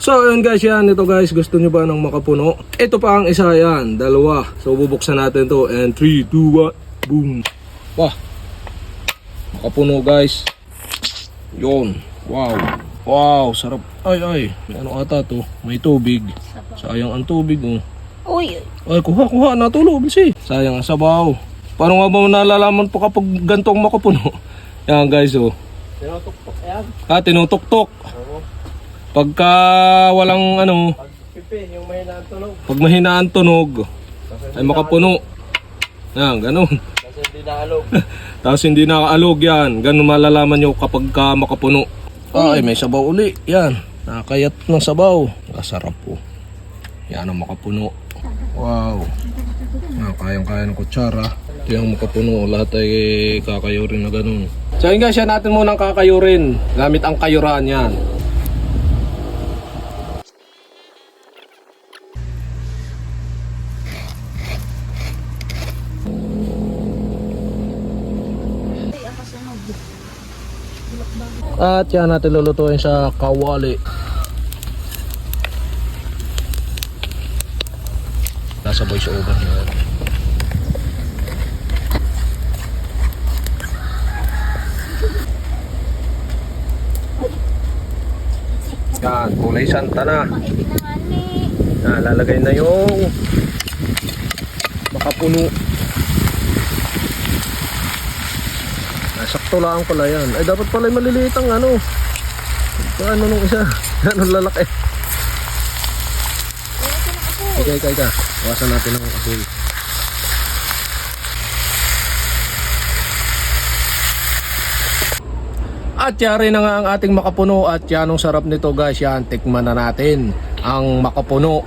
So ayun guys, yan. Ito guys, gusto nyo ba ng makapuno? Ito pa ang isa, yan. Dalawa. So bubuksan natin to. And 3, 2, 1. Boom. Wah. Makapuno guys. Yun. Wow. Wow, sarap. Ay. May ano ata to. May tubig. Sayang ang tubig oh. Uy. Ay, kuha. Natulog si. Sayang ang sabaw. Paano nga ba nalalaman po kapag gantong makapuno? Yan guys oh. Tinutuktok yan. Tinutuktok. Oo. Pagka walang ano, Pag pipi, yung mahina ang tunog. pag mahina ang tunog, ay makapuno. Yan, ganun. Kasi hindi naalog. Tapos hindi nakaalog yan. Ganun malalaman nyo kapag ka makapuno. Ay, may sabaw uli. Yan, nakakayat ng sabaw. Kasarap po. Yan ang makapuno. Wow. Kayang-kaya ng kutsara. Ito yung makapuno. Lahat ay kakayurin na ganun. So yun guys, yan natin munang kakayurin. Gamit ang kayuran yan. At yan natin lulutuin sa kawali. Nasa voice over na yan. Yan, kulay santa na. Lalagay na yung makapuno. Sakto lang pala yan. Ay dapat pala maliliit ang ano. Ano nung isa? Anong lalaki? Ika. Wasan natin ang apoy. At yari na nga ang ating makapuno. At yan ang sarap nito guys. Yan, tikman na natin ang makapuno.